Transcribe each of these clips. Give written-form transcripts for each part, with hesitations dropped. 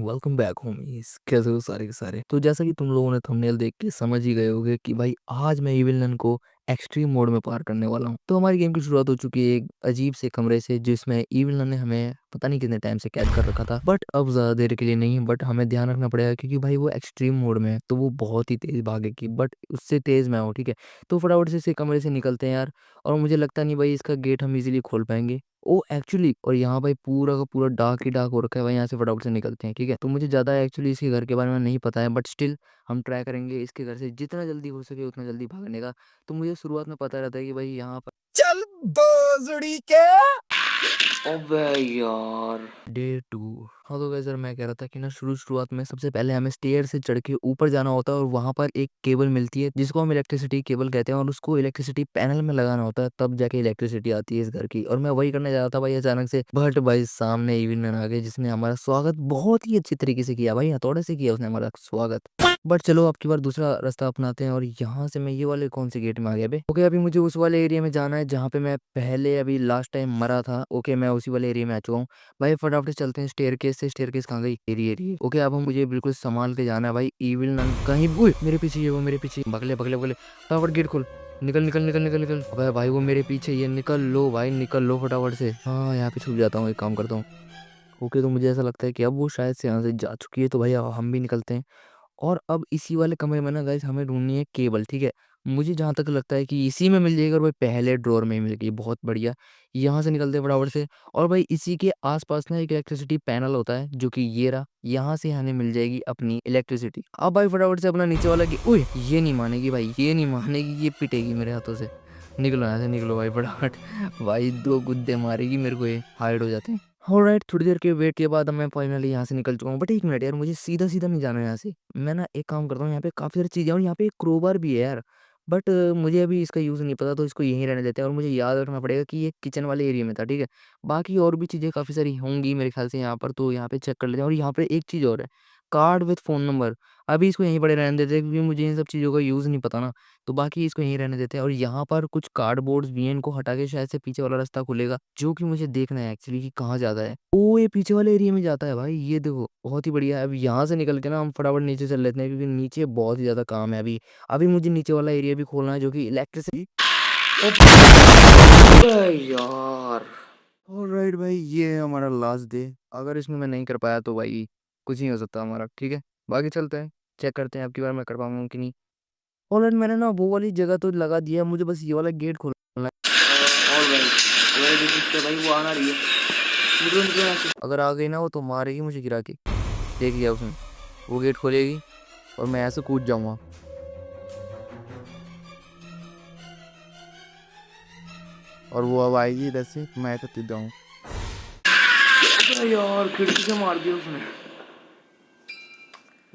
Welcome back homies. कैसे हो सारे के सारे। तो जैसा कि तुम लोगों ने थंबनेल देख के समझ ही गए होगे कि भाई आज मैं इविल नन को एक्सट्रीम मोड में पार करने वाला हूँ। तो हमारी गेम की शुरुआत हो चुकी है एक अजीब से कमरे से जिसमें इविल नन ने हमें पता नहीं कितने टाइम से कैद कर रखा था, बट अब ज्यादा देर के लिए नहीं। बट हमें ध्यान रखना पड़ेगा क्योंकि भाई वो एक्सट्रीम मोड में है तो वो बहुत ही तेज भागेगी, बट उससे तेज मैं हूँ। ठीक है, तो फटाफट से इस कमरे से निकलते हैं यार। और मुझे लगता नहीं भाई इसका गेट हम इजीली खोल पाएंगे। ओ एक्चुअली, और यहाँ भाई पूरा का पूरा डार्क ही डार्क हो रखा है भाई। यहाँ से फटाफट से निकलते हैं। ठीक है, तो मुझे ज़्यादा एक्चुअली इसके घर के बारे में नहीं पता है, बट स्टिल हम ट्राई करेंगे इसके घर से जितना जल्दी हो सके उतना जल्दी भागने का। तो मुझे शुरुआत में पता रहता है कि भाई यहाँ पर चल बोजड़ी के। अबे यार डे 2। हाँ तो सर मैं कह रहा था कि ना शुरुआत में सबसे पहले हमें स्टेयर से चढ़ के ऊपर जाना होता है और वहां पर एक केबल मिलती है जिसको हम इलेक्ट्रिसिटी केबल कहते हैं और उसको इलेक्ट्रिसिटी पैनल में लगाना होता है, तब जाके इलेक्ट्रिसिटी आती है इस घर की। और मैं वही करने जा रहा था भाई अचानक से, बट भाई सामने इविन आ गए जिसने हमारा स्वागत बहुत ही अच्छी तरीके से किया भाई, हथौड़े से किया उसने हमारा स्वागत। बट चलो अब की बार दूसरा रास्ता अपनाते हैं और यहाँ से मैं ये वाले कौन से गेट में आ गया बे। ओके, अभी मुझे उस वाले एरिया में जाना है जहाँ पे मैं पहले अभी लास्ट टाइम मरा था। ओके, मैं उसी वाले एरिया में आ चुका हूँ भाई। फटाफट से चलते हैं स्टेयरकेस से। स्टेयरकेस कहाँ गई? Area area. ओके, अब हम मुझे बिल्कुल संभाल के जाना है भाई। इविल नन कहीं भी मेरे पीछे ही है, वो मेरे पीछे बगले बगले बगले। फटाफट गेट खोल। निकल निकल निकल निकल निकल। अबे भाई वो मेरे पीछे ही है, निकल लो भाई निकल लो फटाफट से। हाँ यहाँ पे छुप जाता हूँ, एक काम करता हूँ। ओके, तो मुझे ऐसा लगता है कि अब वो शायद से यहाँ से जा चुकी है, तो भाई अब हम भी निकलते हैं। और अब इसी वाले कमरे में ना गाइस हमें ढूंढनी है केबल। ठीक है, मुझे जहाँ तक लगता है कि इसी में मिल जाएगी और भाई पहले ड्रॉर में ही मिल गई, बहुत बढ़िया। यहाँ से निकलते हैं फटाफट से। और भाई इसी के आसपास ना एक इलेक्ट्रिसिटी पैनल होता है जो कि ये रहा, यहाँ से हमें मिल जाएगी अपनी इलेक्ट्रिसिटी। अब भाई फटाफट से अपना नीचे वाला ओए ये नहीं मानेगी भाई, ये नहीं मानेगी, ये पिटेगी मेरे हाथों से। निकलो यहाँ से, निकलो भाई फटाफट। भाई दो गुद्दे मारेगी मेरे को, ये हाइड हो जाते हैं। ऑलराइट, थोड़ी देर के वेट के बाद अब मैं फाइनली यहाँ से निकल चुका हूँ। बट एक मिनट यार, मुझे सीधा सीधा नहीं जाना है यहाँ से। मैं ना एक काम करता हूँ, यहाँ पे काफ़ी सारी चीज़ें हैं और यहाँ पे एक क्रोबार भी है यार। बट मुझे अभी इसका यूज़ नहीं पता, तो इसको यहीं रहने देते हैं। और मुझे याद रखना पड़ेगा कि ये किचन वाले एरिया में था। ठीक है, बाकी और भी चीज़ें काफ़ी सारी होंगी मेरे ख्याल से यहाँ पर, तो यहाँ पे चेक कर लेते हैं। और यहाँ पे एक चीज़ और है, कार्ड विथ फ़ोन नंबर। अभी इसको यहीं पड़े रहने देते हैं क्योंकि मुझे इन सब चीज़ों का यूज़ नहीं पता ना, तो बाकी इसको यहीं रहने देते हैं। और यहाँ पर कुछ कार्डबोर्ड्स भी हैं, इनको हटा के शायद से पीछे वाला रास्ता खुलेगा, जो कि मुझे देखना है एक्चुअली कि कहाँ जाता है। ओ ये पीछे वाले एरिया में जाता है भाई, ये देखो बहुत ही बढ़िया है। अब यहाँ से निकल के ना हम फटाफट नीचे चल लेते हैं क्योंकि नीचे बहुत ही ज़्यादा काम है अभी। अभी मुझे नीचे वाला एरिया भी खोलना है जो कि इलेक्ट्रिसिटी। यार ऑलराइट भाई, ये है हमारा लास्ट डे। अगर इसमें मैं नहीं कर पाया तो भाई कुछ नहीं हो सकता हमारा। ठीक है, बाकी चलते हैं, चेक करते हैं अब की बार मैं कर पाऊंगा कि नहीं। ऑलराइट, मैंने ना वो वाली जगह तो लगा दिया है, मुझे बस ये वाला गेट खोलना है। ऑलराइट भाई, वो आना रही है। निकलो निकलो यहाँ से। अगर आ गई ना वो तो मारेगी मुझे गिरा के, देख लिया उसने। वो गेट खोलेगी और मैं ऐसे कूद जाऊंगा। और वो अब आएगी इधर से, मैं ऐसे कूद जाऊंगा। यार खिड़की से मार दिया उसने।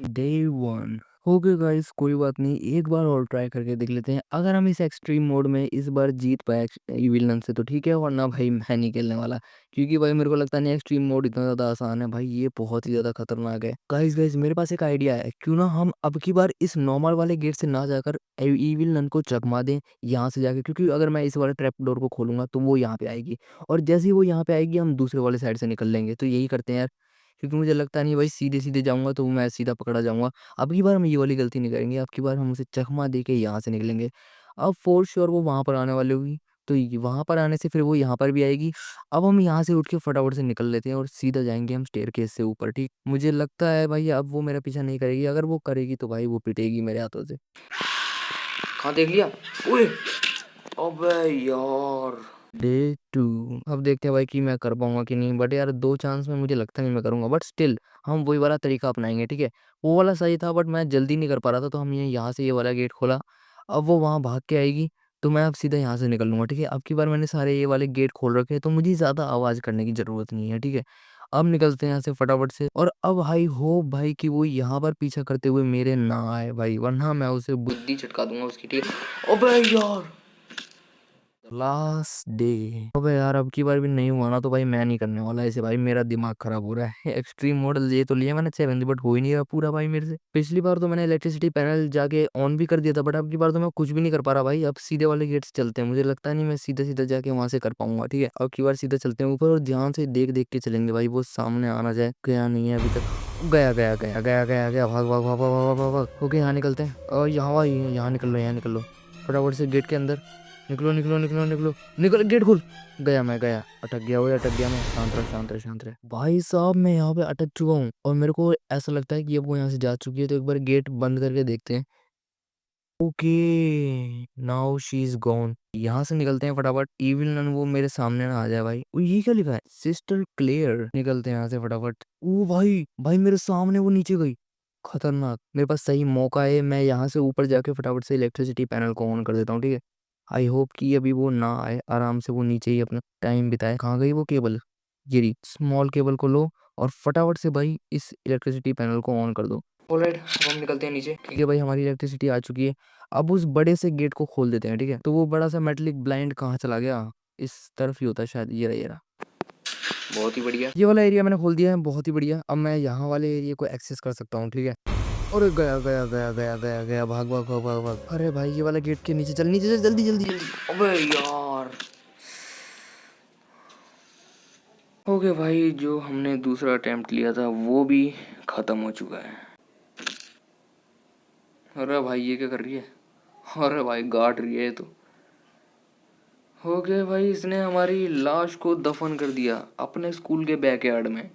डे 1। ओके गाइस, कोई बात नहीं, एक बार और ट्राई करके देख लेते हैं। अगर हम इस एक्सट्रीम मोड में इस बार जीत पाए विलन से तो ठीक है, वरना भाई मैं नहीं खेलने वाला। क्योंकि भाई मेरे को लगता नहीं एक्सट्रीम मोड इतना ज़्यादा आसान है भाई, ये बहुत ही ज़्यादा खतरनाक है। गाइस गाइस मेरे पास एक आइडिया है, क्यों ना हम अब की बार इस नॉर्मल वाले गेट से ना जाकर इविल नन को चकमा दें यहाँ से जाके। क्योंकि अगर मैं इस वाले ट्रैप डोर को खोलूंगा तो वो यहाँ पे आएगी, और जैसे ही वो यहाँ पे आएगी हम दूसरे वाले साइड से निकल लेंगे। तो यही करते हैं यार, क्योंकि मुझे लगता नहीं भाई सीधे सीधे जाऊंगा तो मैं सीधा पकड़ा जाऊंगा। अब की बार हम ये वाली गलती नहीं करेंगे, अब की बार हम उसे चकमा दे के यहाँ से निकलेंगे। अब फोर श्योर वो वहाँ पर आने वाली होगी, तो वहाँ पर आने से फिर वो यहाँ पर भी आएगी। अब हम यहाँ से उठ के फटाफट से निकल लेते हैं और सीधा जाएंगे हम स्टेयरकेस से ऊपर। ठीक, मुझे लगता है भाई अब वो मेरा पीछा नहीं करेगी, अगर वो करेगी तो भाई वो पिटेगी मेरे हाथों से। कहाँ देख लिया? ओए अबे यार। डे 2। अब देखते हैं भाई कि मैं कर पाऊंगा कि नहीं, बट यार दो चांस में मुझे लगता नहीं मैं करूंगा, बट स्टिल हम वही वाला तरीका अपनाएंगे। ठीक है, वो वाला सही था बट मैं जल्दी नहीं कर पा रहा था, तो हम यहाँ से ये वाला गेट खोला। अब वो वहाँ भाग के आएगी तो मैं अब सीधा यहाँ से निकल लूंगा। ठीक है, अब की बार मैंने सारे ये वाले गेट खोल रखे हैं तो मुझे ज़्यादा आवाज़ करने की ज़रूरत नहीं है। ठीक है, अब निकलते हैं यहाँ से फटाफट से। और अब हाई हो भाई कि वो यहाँ पर पीछा करते हुए मेरे ना आए भाई, वरना मैं उसे बुद्धि चटका दूंगा उसकी। ठीक है, अबे यार लास्ट डे। अबे यार अब की बार भी नहीं हुआ ना तो भाई मैं नहीं करने वाला ऐसे भाई, मेरा दिमाग खराब हो रहा है। एक्सट्रीम मॉडल ये तो लिया मैंने 7, बट हो ही नहीं रहा पूरा भाई मेरे से। पिछली बार तो मैंने इलेक्ट्रिसिटी पैनल जाके ऑन भी कर दिया था, बट अब की बार तो मैं कुछ भी नहीं कर पा रहा भाई। अब सीधे वाले गेट से चलते हैं, मुझे लगता नहीं मैं सीधा सीधा जाके वहां से कर पाऊंगा। ठीक है, अब की बार सीधा चलते हैं ऊपर और ध्यान से देख देख के चलेंगे भाई, वो सामने आना जाए क्या नहीं है अभी तक। गया गया गया गया गया गया, भाग भाग भाग भाग भाग भाग भाग। ओके यहाँ निकलते हैं, और यहाँ निकल लो, यहाँ निकल लो फटाफट से गेट के अंदर। निकलो निकलो निकलो निकलो निकल, गेट खुल। गया मैं, गया, अटक गया, वो अटक गया मैं। शांत रह शांत रह शांत रह भाई साहब, मैं यहाँ पे अटक चुका हूँ और मेरे को ऐसा लगता है कि अब वो यहाँ से जा चुकी है, तो एक बार गेट बंद करके देखते हैं। Okay, now she is gone. यहाँ से निकलते हैं फटाफट, इविल नन वो मेरे सामने ना आ जाए भाई। ओ ये क्या लिखा है, सिस्टर क्लेयर। निकलते हैं यहाँ से फटाफट। ओ भाई भाई मेरे सामने वो नीचे गई, खतरनाक। मेरे पास सही मौका है, मैं यहाँ से ऊपर जाके फटाफट से इलेक्ट्रिसिटी पैनल को ऑन कर देता हूँ, ठीक है। आई होप कि अभी वो ना आए, आराम से वो नीचे ही अपना टाइम बिताए। कहाँ गई वो केबल, गिरी। स्मॉल केबल को लो और फटाफट से भाई इस इलेक्ट्रिसिटी पैनल को ऑन कर दो। ऑलराइट, अब हम निकलते हैं नीचे, ठीक है भाई। हमारी इलेक्ट्रिसिटी आ चुकी है। अब उस बड़े से गेट को खोल देते हैं, ठीक है। तो वो बड़ा सा मेटलिक ब्लाइंड कहाँ चला गया, इस तरफ ही होता है शायद। ये रहा ये रहा, बहुत ही बढ़िया। ये वाला एरिया मैंने खोल दिया है, बहुत ही बढ़िया। अब मैं यहाँ वाले एरिया को एक्सेस कर सकता हूँ, ठीक है। अरे गया गया गया गया गया गया, भाग भाग भाग भाग भाग। अरे भाई ये वाला गेट के नीचे चल, नीचे चल, जल्दी जल्दी जल्दी। अबे यार। ओके भाई, जो हमने दूसरा अटेम्प्ट लिया था वो भी खत्म हो चुका है। अरे भाई ये क्या कर रही है, अरे भाई गाड़ रही है ये तो। हो गया भाई, इसने हमारी लाश को दफन कर दिया अपने स्कूल के बैकयार्ड में।